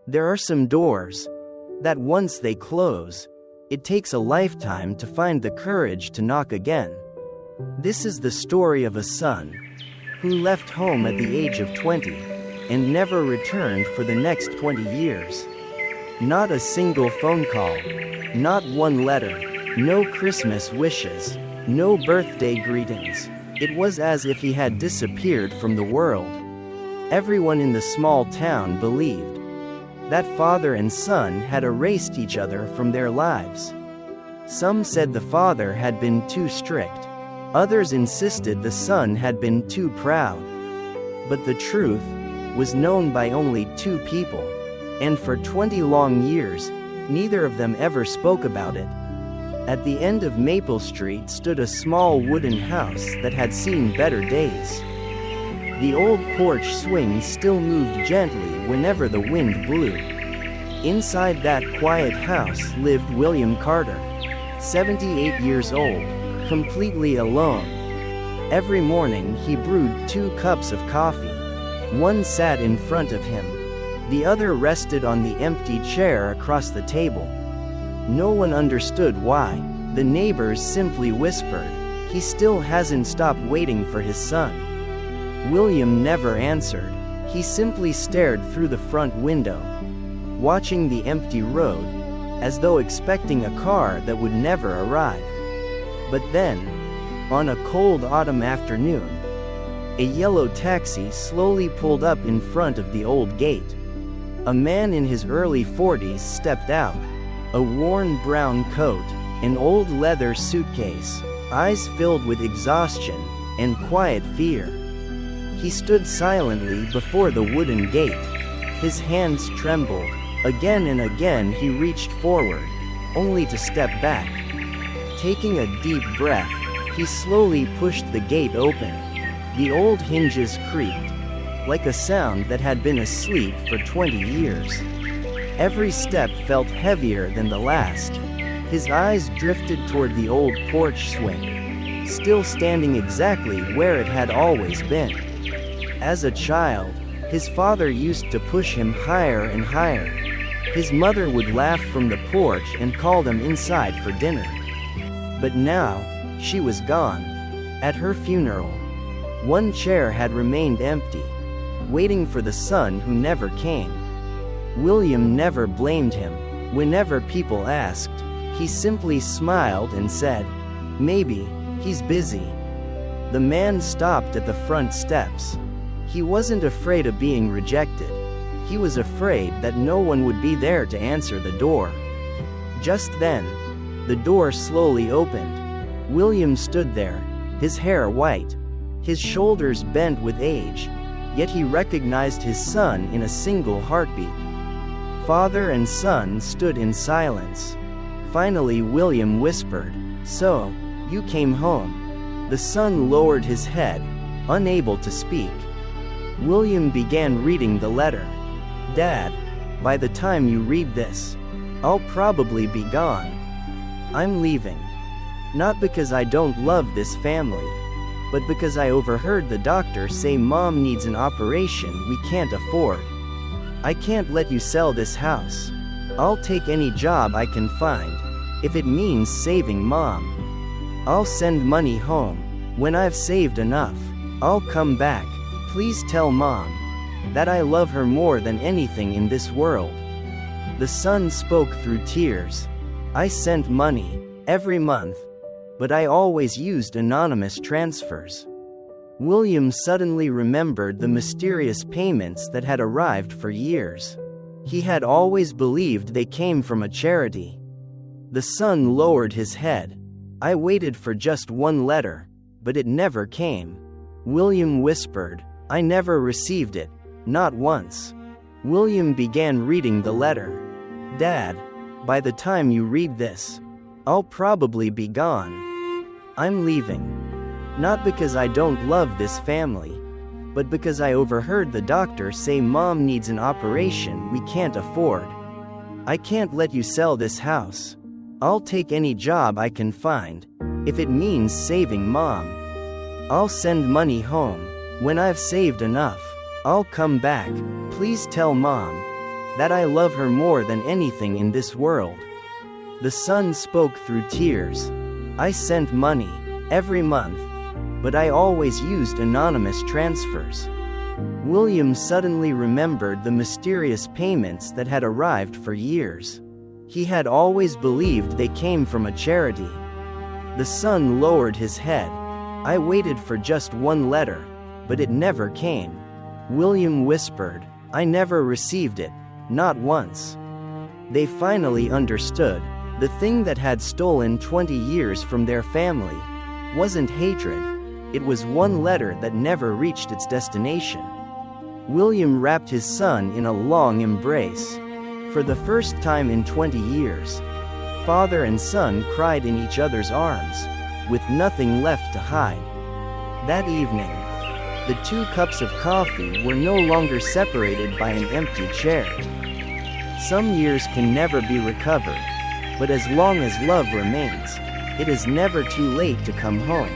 There are some doors that once they close, it takes a lifetime to find the courage to knock again. This is the story of a son who left home at the age of 20 and never returned for the next 20 years. Not a single phone call, not one letter, no Christmas wishes, no birthday greetings. It was as if he had disappeared from the world. Everyone in the small town believed that father and son had erased each other from their lives. Some said the father had been too strict. Others insisted the son had been too proud. But the truth was known by only two people, and for 20 long years, neither of them ever spoke about it. At the end of Maple Street stood a small wooden house that had seen better days. The old porch swing still moved gently whenever the wind blew. Inside that quiet house lived William Carter, 78 years old, completely alone. Every morning he brewed 2 cups of coffee. One sat in front of him. The other rested on the empty chair across the table. No one understood why. The neighbors simply whispered, "He still hasn't stopped waiting for his son." William never answered. He simply stared through the front window, watching the empty road, as though expecting a car that would never arrive. But then, on a cold autumn afternoon, a yellow taxi slowly pulled up in front of the old gate. A man in his early 40s stepped out, a worn brown coat, an old leather suitcase, eyes filled with exhaustion and quiet fear. He stood silently before the wooden gate. His hands trembled. Again and again he reached forward, only to step back. Taking a deep breath, he slowly pushed the gate open. The old hinges creaked, like a sound that had been asleep for 20 years. Every step felt heavier than the last. His eyes drifted toward the old porch swing, still standing exactly where it had always been. As a child, his father used to push him higher and higher. His mother would laugh from the porch and call them inside for dinner. But now, she was gone. At her funeral, one chair had remained empty, waiting for the son who never came. William never blamed him. Whenever people asked, he simply smiled and said, "Maybe he's busy." The man stopped at the front steps. He wasn't afraid of being rejected. He was afraid that no one would be there to answer the door. Just then, the door slowly opened. William stood there, his hair white, his shoulders bent with age, yet he recognized his son in a single heartbeat. Father and son stood in silence. Finally William whispered, "So, you came home." The son lowered his head, unable to speak. William began reading the letter. "Dad, by the time you read this, I'll probably be gone. I'm leaving. Not because I don't love this family, but because I overheard the doctor say Mom needs an operation we can't afford. I can't let you sell this house. I'll take any job I can find, if it means saving Mom. I'll send money home. When I've saved enough, I'll come back. Please tell Mom that I love her more than anything in this world." The son spoke through tears. "I sent money every month, but I always used anonymous transfers." William suddenly remembered the mysterious payments that had arrived for years. He had always believed they came from a charity. The son lowered his head. "I waited for just one letter, but it never came." William whispered, "I never received it, not once." William began reading the letter. "Dad, by the time you read this, I'll probably be gone. I'm leaving. Not because I don't love this family, but because I overheard the doctor say Mom needs an operation we can't afford. I can't let you sell this house. I'll take any job I can find, if it means saving Mom. I'll send money home. When I've saved enough, I'll come back. Please tell Mom that I love her more than anything in this world. The son spoke through tears. I sent money, every month, but I always used anonymous transfers. William suddenly remembered the mysterious payments that had arrived for years. He had always believed they came from a charity. The son lowered his head. I waited for just one letter, but it never came. William whispered, I never received it, not once. They finally understood. The thing that had stolen 20 years from their family wasn't hatred, it was one letter that never reached its destination. William wrapped his son in a long embrace. For the first time in 20 years, father and son cried in each other's arms, with nothing left to hide. That evening, the 2 cups of coffee were no longer separated by an empty chair. Some years can never be recovered, but as long as love remains, it is never too late to come home.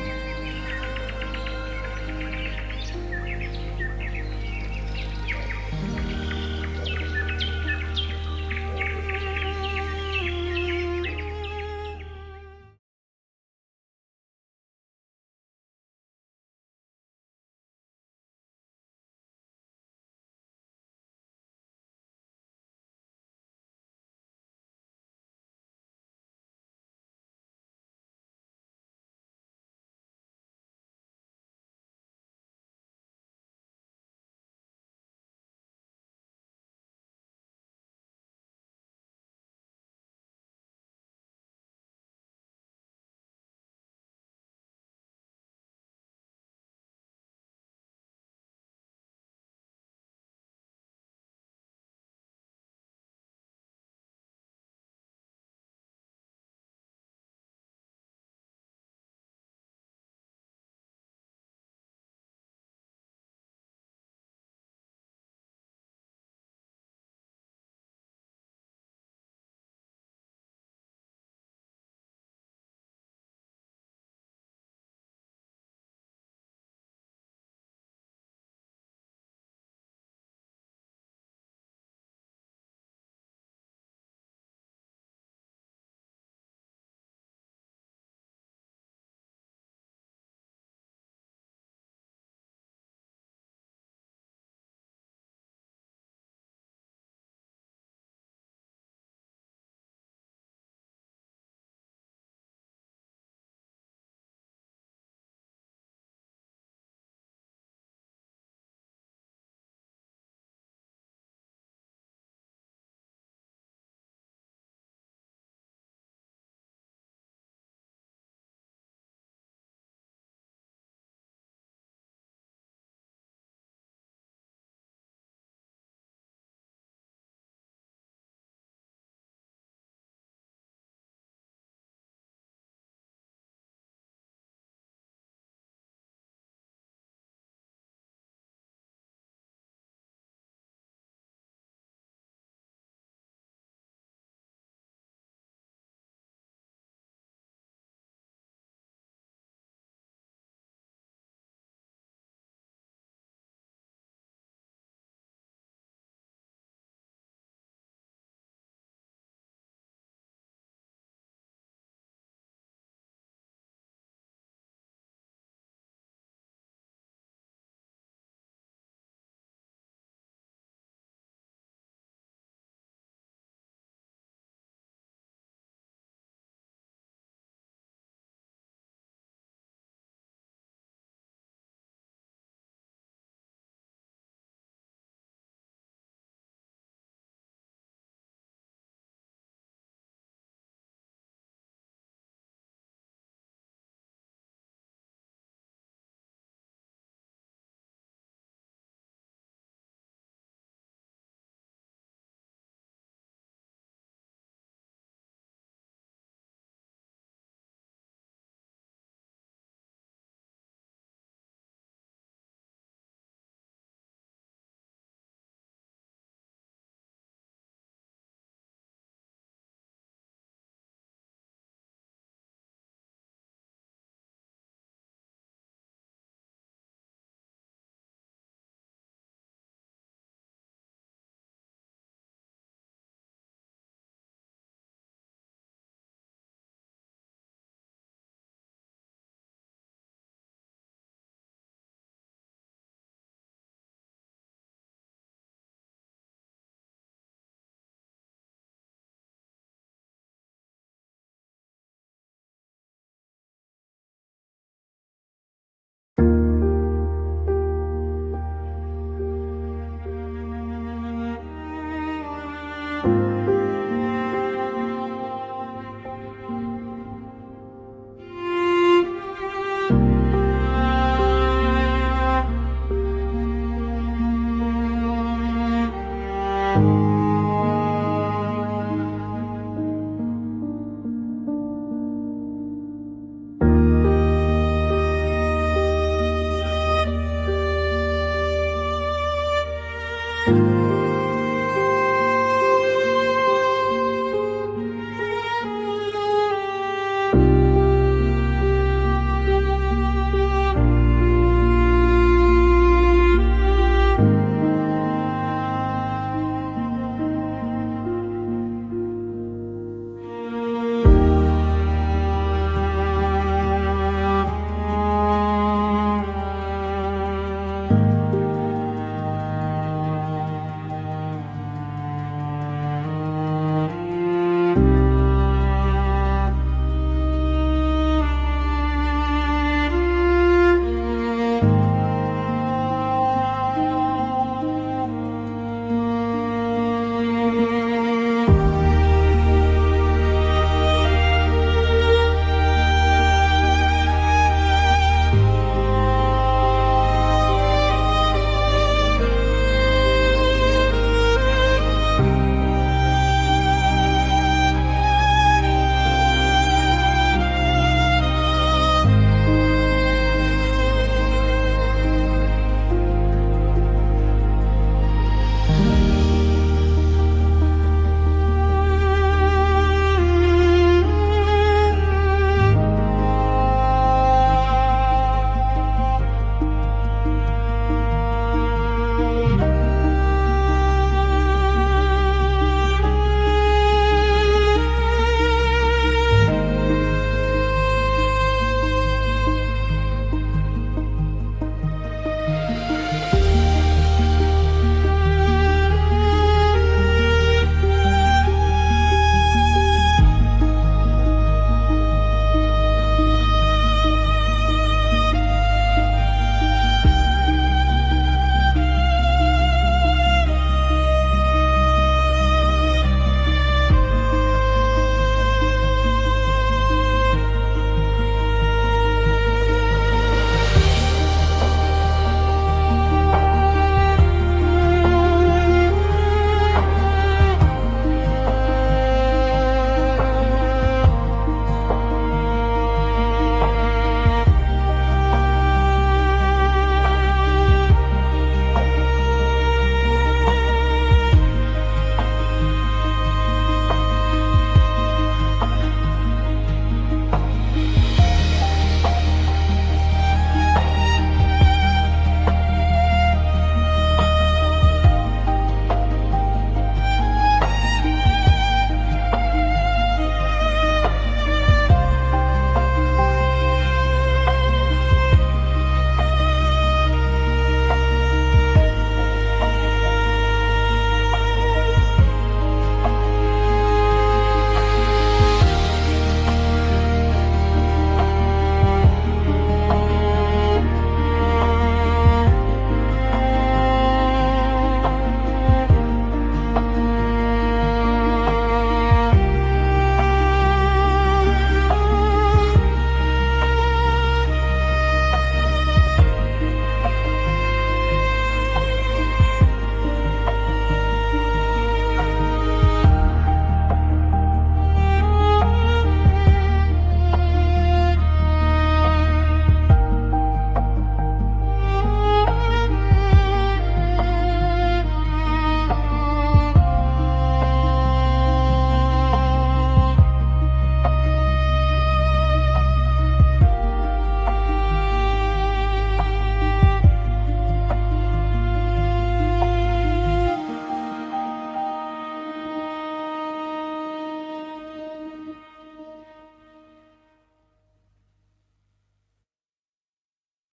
you.